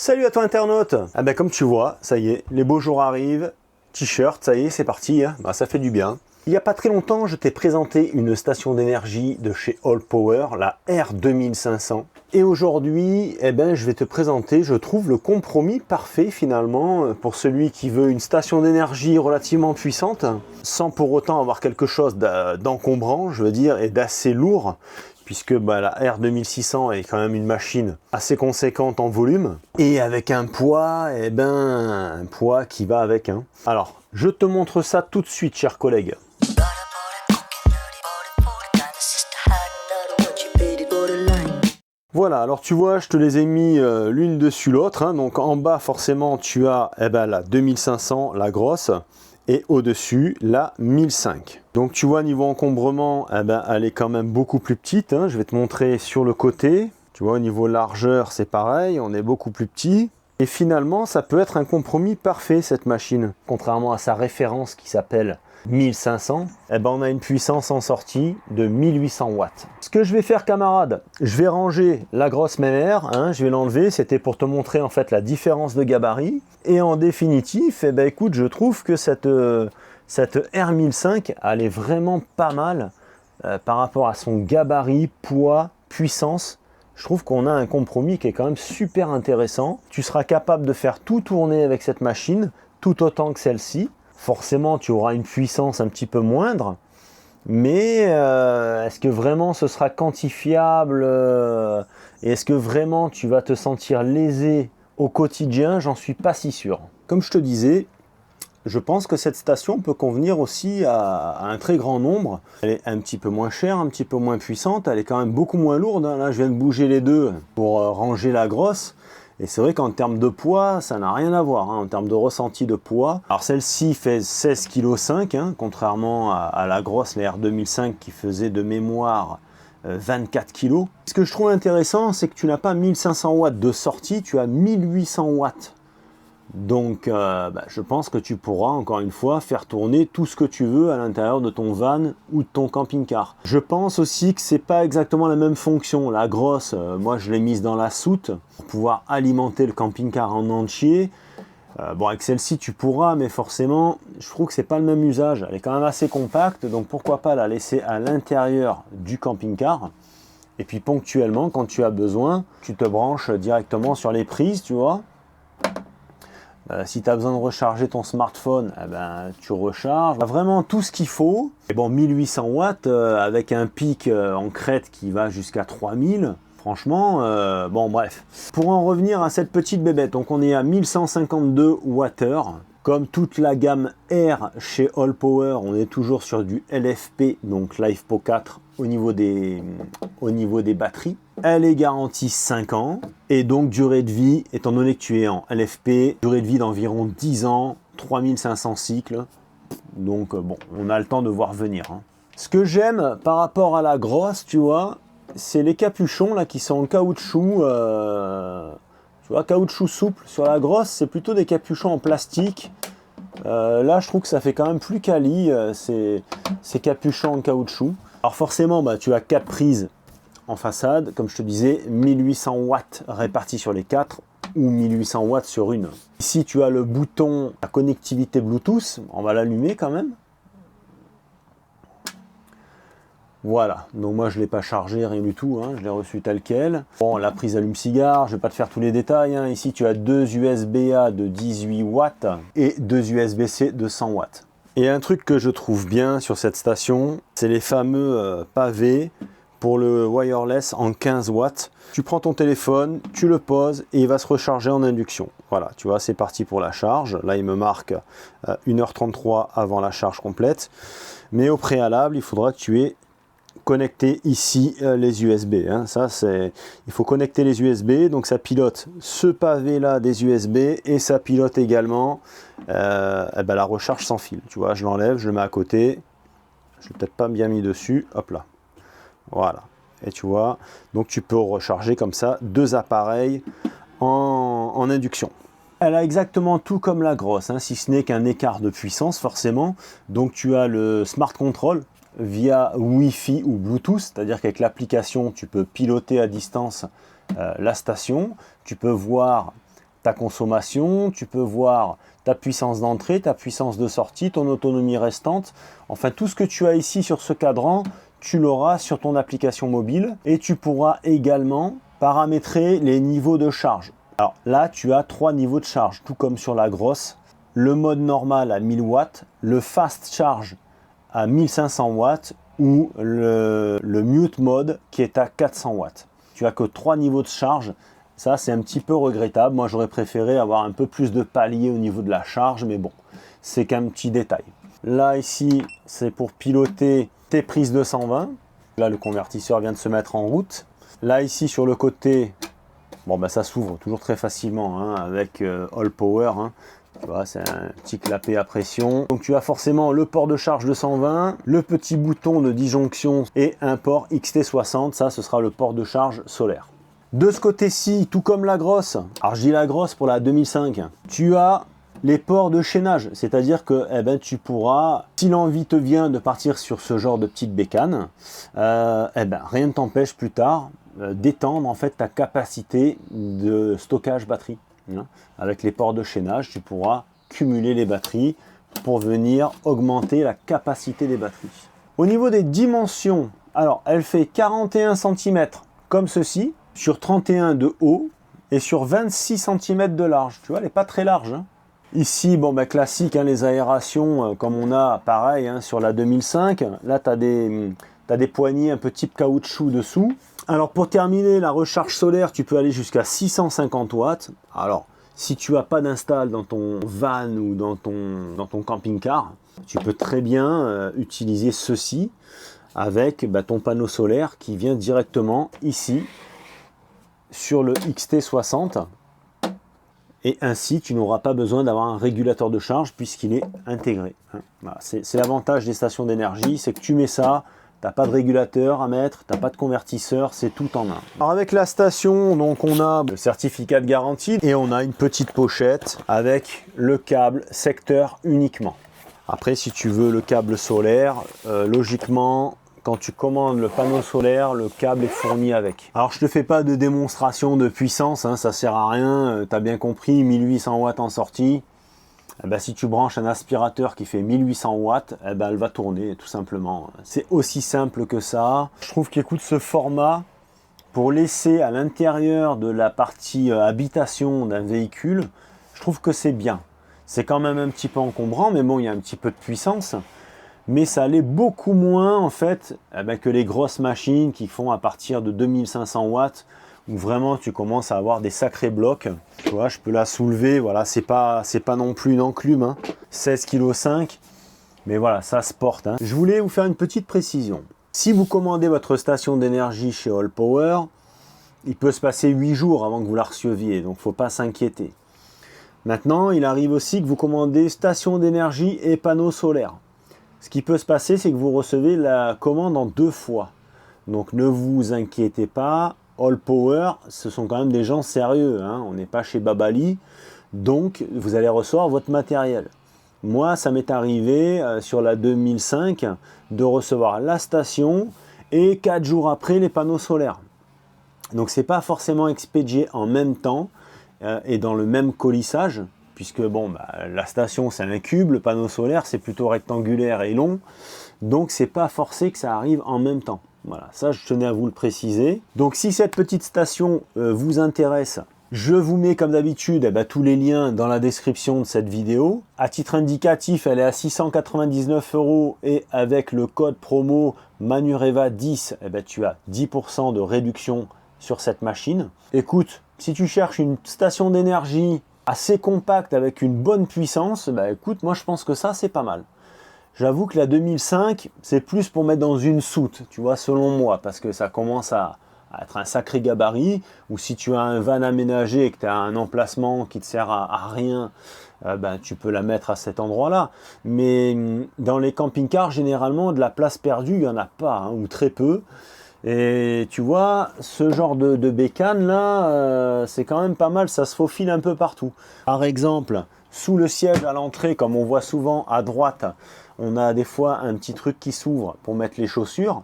Salut à toi internaute. Ah ben comme tu vois, ça y est, les beaux jours arrivent, t-shirt, ça y est, c'est parti, hein. Ça fait du bien. Il n'y a pas très longtemps, je t'ai présenté une station d'énergie de chez Allpower, la R2500. Et aujourd'hui, je vais te présenter, je trouve, le compromis parfait finalement pour celui qui veut une station d'énergie relativement puissante, sans pour autant avoir quelque chose d'encombrant, je veux dire, et d'assez lourd, puisque la R2600 est quand même une machine assez conséquente en volume, et avec un poids, un poids qui va avec. Alors, je te montre ça tout de suite, chers collègues. Voilà, alors tu vois, je te les ai mis l'une dessus l'autre. Donc en bas, forcément, tu as la 2500, la grosse, et au-dessus, la 1005. Donc tu vois, niveau encombrement, elle est quand même beaucoup plus petite. Je vais te montrer sur le côté. Tu vois, au niveau largeur, c'est pareil, on est beaucoup plus petit. Et finalement, ça peut être un compromis parfait, cette machine. Contrairement à sa référence qui s'appelle 1500, on a une puissance en sortie de 1800 watts. Ce que je vais faire, camarade, je vais ranger la grosse MR, je vais l'enlever, c'était pour te montrer en fait la différence de gabarit. Et en définitif, écoute, je trouve que cette R1005, elle est vraiment pas mal par rapport à son gabarit, poids, puissance. Je trouve qu'on a un compromis qui est quand même super intéressant. Tu seras capable de faire tout tourner avec cette machine, tout autant que celle-ci. Forcément, tu auras une puissance un petit peu moindre, mais est-ce que vraiment ce sera quantifiable et est-ce que vraiment tu vas te sentir lésé au quotidien? J'en suis pas si sûr. Comme je te disais, je pense que cette station peut convenir aussi à un très grand nombre. Elle est un petit peu moins chère, un petit peu moins puissante, elle est quand même beaucoup moins lourde. Là, je viens de bouger les deux pour ranger la grosse. Et c'est vrai qu'en termes de poids, ça n'a rien à voir, en termes de ressenti de poids. Alors celle-ci fait 16,5 kg, contrairement à la grosse, la R2005, qui faisait de mémoire 24 kg. Ce que je trouve intéressant, c'est que tu n'as pas 1500 watts de sortie, tu as 1800 watts. Donc je pense que tu pourras encore une fois faire tourner tout ce que tu veux à l'intérieur de ton van ou de ton camping-car. Je pense aussi que c'est pas exactement la même fonction. La grosse, moi je l'ai mise dans la soute pour pouvoir alimenter le camping-car en entier. Avec celle-ci tu pourras, mais forcément je trouve que c'est pas le même usage. Elle est quand même assez compacte, donc pourquoi pas la laisser à l'intérieur du camping-car. Et puis ponctuellement, quand tu as besoin, tu te branches directement sur les prises, tu vois. Si tu as besoin de recharger ton smartphone, tu recharges. Vraiment tout ce qu'il faut. Et 1800 watts avec un pic en crête qui va jusqu'à 3000. Franchement, bref. Pour en revenir à cette petite bébête, donc on est à 1152 Wh. Comme toute la gamme R chez Allpower, on est toujours sur du LFP, donc LiFePO 4 au niveau des batteries. Elle est garantie 5 ans et donc durée de vie, étant donné que tu es en LFP, durée de vie d'environ 10 ans, 3500 cycles. Donc on a le temps de voir venir. Ce que j'aime par rapport à la grosse, tu vois, c'est les capuchons là qui sont en caoutchouc. Tu vois, caoutchouc souple. Sur la grosse, c'est plutôt des capuchons en plastique. Là, je trouve que ça fait quand même plus quali, ces capuchons en caoutchouc. Alors forcément, tu as 4 prises en façade. Comme je te disais, 1800 watts répartis sur les 4 ou 1800 watts sur une. Ici, tu as le bouton à connectivité Bluetooth. On va l'allumer quand même. Voilà, donc moi je ne l'ai pas chargé, rien du tout, je l'ai reçu tel quel. La prise allume-cigare, je ne vais pas te faire tous les détails. Ici tu as 2 USB-A de 18 watts et 2 USB-C de 100 watts. Et un truc que je trouve bien sur cette station, c'est les fameux pavés pour le wireless en 15 watts. Tu prends ton téléphone, tu le poses et il va se recharger en induction. Voilà, tu vois, c'est parti pour la charge. Là, il me marque 1h33 avant la charge complète. Mais au préalable, il faudra que tu aies connecter ici les USB. Il faut connecter les USB, donc ça pilote ce pavé là des USB et ça pilote également la recharge sans fil. Tu vois, je l'enlève, je le mets à côté. Je l'ai peut-être pas bien mis dessus. Hop là. Voilà. Et tu vois, donc tu peux recharger comme ça 2 appareils en induction. Elle a exactement tout comme la grosse, si ce n'est qu'un écart de puissance forcément. Donc tu as le Smart Control via Wi-Fi ou Bluetooth, c'est-à-dire qu'avec l'application, tu peux piloter à distance la station, tu peux voir ta consommation, tu peux voir ta puissance d'entrée, ta puissance de sortie, ton autonomie restante. Enfin, tout ce que tu as ici sur ce cadran, tu l'auras sur ton application mobile et tu pourras également paramétrer les niveaux de charge. Alors là, tu as 3 niveaux de charge, tout comme sur la grosse. Le mode normal à 1000 watts, le fast charge à 1500 watts ou le mute mode qui est à 400 watts. Tu as que 3 niveaux de charge. Ça, c'est un petit peu regrettable. Moi, j'aurais préféré avoir un peu plus de paliers au niveau de la charge, mais bon, c'est qu'un petit détail. Là, ici, c'est pour piloter tes prises 220. Là, le convertisseur vient de se mettre en route. Là, ici, sur le côté, bon, ben, ça s'ouvre toujours très facilement hein, avec All Power. Hein. Tu vois, c'est un petit clapet à pression. Donc, tu as forcément le port de charge 220, le petit bouton de disjonction et un port XT60. Ça, ce sera le port de charge solaire. De ce côté-ci, tout comme la grosse, alors je dis la grosse pour la 2005, tu as les ports de chaînage, c'est-à-dire que eh ben, tu pourras, si l'envie te vient de partir sur ce genre de petite bécane, eh ben, rien ne t'empêche plus tard d'étendre en fait ta capacité de stockage batterie. Hein. Avec les ports de chaînage, tu pourras cumuler les batteries pour venir augmenter la capacité des batteries. Au niveau des dimensions, alors elle fait 41 cm comme ceci, sur 31 de haut et sur 26 cm de large. Tu vois, elle n'est pas très large. Hein. Ici, bon, ben, classique, hein, les aérations, comme on a pareil hein, sur la 2005. Là, tu as des poignées un peu type caoutchouc dessous. Alors, pour terminer, la recharge solaire, tu peux aller jusqu'à 650 watts. Alors, si tu n'as pas d'install dans ton van ou dans ton camping-car, tu peux très bien utiliser ceci avec ben, ton panneau solaire qui vient directement ici sur le XT60 et ainsi tu n'auras pas besoin d'avoir un régulateur de charge puisqu'il est intégré. Voilà, c'est l'avantage des stations d'énergie, c'est que tu mets ça, tu n'as pas de régulateur à mettre, tu n'as pas de convertisseur, c'est tout en un. Alors avec la station, donc on a le certificat de garantie et on a une petite pochette avec le câble secteur uniquement. Après si tu veux le câble solaire, logiquement quand tu commandes le panneau solaire, le câble est fourni avec. Alors je te fais pas de démonstration de puissance, hein, ça sert à rien, tu as bien compris, 1800 watts en sortie. Eh ben, si tu branches un aspirateur qui fait 1800 watts, eh ben, elle va tourner tout simplement. C'est aussi simple que ça. Je trouve qu'écoute ce format, pour laisser à l'intérieur de la partie habitation d'un véhicule, je trouve que c'est bien. C'est quand même un petit peu encombrant, mais bon, il y a un petit peu de puissance. Mais ça allait beaucoup moins en fait eh ben, que les grosses machines qui font à partir de 2500 watts où vraiment tu commences à avoir des sacrés blocs. Tu vois, je peux la soulever, voilà, c'est pas non plus une enclume, hein. 16,5 kg, mais voilà, ça se porte. Hein. Je voulais vous faire une petite précision. Si vous commandez votre station d'énergie chez All Power, il peut se passer 8 jours avant que vous la receviez, donc il ne faut pas s'inquiéter. Maintenant, il arrive aussi que vous commandez station d'énergie et panneaux solaires. Ce qui peut se passer, c'est que vous recevez la commande en 2 fois. Donc ne vous inquiétez pas, All Power, ce sont quand même des gens sérieux. Hein. On n'est pas chez Babali. Donc vous allez recevoir votre matériel. Moi, ça m'est arrivé sur la 2005 de recevoir la station et 4 jours après les panneaux solaires. Donc c'est pas forcément expédié en même temps et dans le même colissage. Puisque bon, bah, la station c'est un cube, le panneau solaire c'est plutôt rectangulaire et long, donc c'est pas forcé que ça arrive en même temps. Voilà, ça je tenais à vous le préciser. Donc si cette petite station vous intéresse, je vous mets comme d'habitude eh ben, tous les liens dans la description de cette vidéo. À titre indicatif, elle est à 699 € et avec le code promo MANUREVA10, eh ben, tu as 10% de réduction sur cette machine. Écoute, si tu cherches une station d'énergie assez compact avec une bonne puissance, bah écoute, moi je pense que ça c'est pas mal. J'avoue que la 2005, c'est plus pour mettre dans une soute, tu vois, selon moi, parce que ça commence à être un sacré gabarit, ou si tu as un van aménagé et que tu as un emplacement qui te sert à rien, ben, tu peux la mettre à cet endroit-là. Mais dans les camping-cars, généralement, de la place perdue, il n'y en a pas, hein, ou très peu. Et tu vois, ce genre de bécane là, c'est quand même pas mal, ça se faufile un peu partout. Par exemple, sous le siège à l'entrée, comme on voit souvent à droite, on a des fois un petit truc qui s'ouvre pour mettre les chaussures.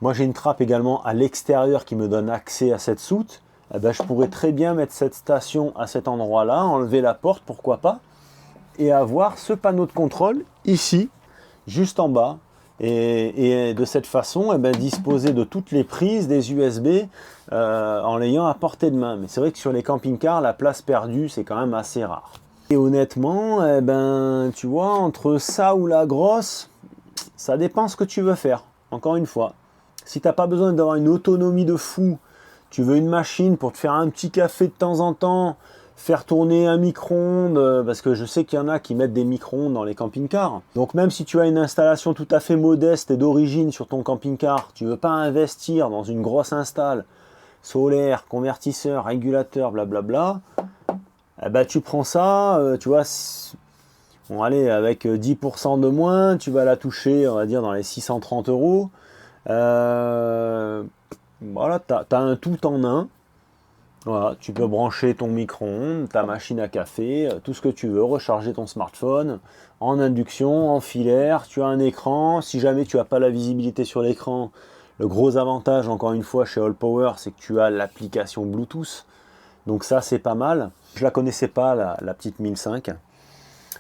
Moi j'ai une trappe également à l'extérieur qui me donne accès à cette soute. eh ben, je pourrais très bien mettre cette station à cet endroit-là, enlever la porte, pourquoi pas, et avoir ce panneau de contrôle ici, juste en bas. Et de cette façon, eh ben, disposer de toutes les prises des USB en l'ayant à portée de main. Mais c'est vrai que sur les camping-cars, la place perdue, c'est quand même assez rare. Et honnêtement, eh ben, tu vois, entre ça ou la grosse, ça dépend ce que tu veux faire. Encore une fois, si tu n'as pas besoin d'avoir une autonomie de fou, tu veux une machine pour te faire un petit café de temps en temps, faire tourner un micro-ondes, parce que je sais qu'il y en a qui mettent des micro-ondes dans les camping-cars. Donc même si tu as une installation tout à fait modeste et d'origine sur ton camping-car, tu ne veux pas investir dans une grosse install, solaire, convertisseur, régulateur, blablabla, eh ben, tu prends ça, tu vois, bon allez, avec 10% de moins, tu vas la toucher, on va dire, dans les 630 €. Voilà, tu as un tout en un. Voilà, tu peux brancher ton micro-ondes, ta machine à café, tout ce que tu veux, recharger ton smartphone en induction, en filaire, tu as un écran. Si jamais tu n'as pas la visibilité sur l'écran, le gros avantage, encore une fois, chez Allpower, c'est que tu as l'application Bluetooth. Donc ça, c'est pas mal. Je ne la connaissais pas, la petite 1005.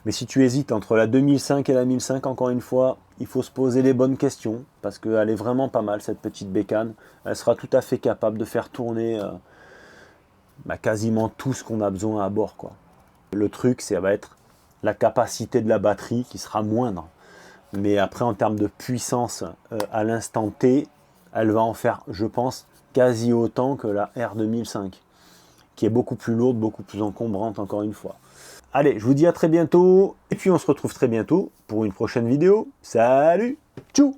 Mais si tu hésites entre la 2005 et la 1005, encore une fois, il faut se poser les bonnes questions, parce qu'elle est vraiment pas mal, cette petite bécane. Elle sera tout à fait capable de faire tourner quasiment tout ce qu'on a besoin à bord, quoi. Le truc, ça va être la capacité de la batterie qui sera moindre. Mais après, en termes de puissance à l'instant T, elle va en faire, je pense, quasi autant que la R2005, qui est beaucoup plus lourde, beaucoup plus encombrante, encore une fois. Allez, je vous dis à très bientôt, et puis on se retrouve très bientôt pour une prochaine vidéo. Salut, tchou!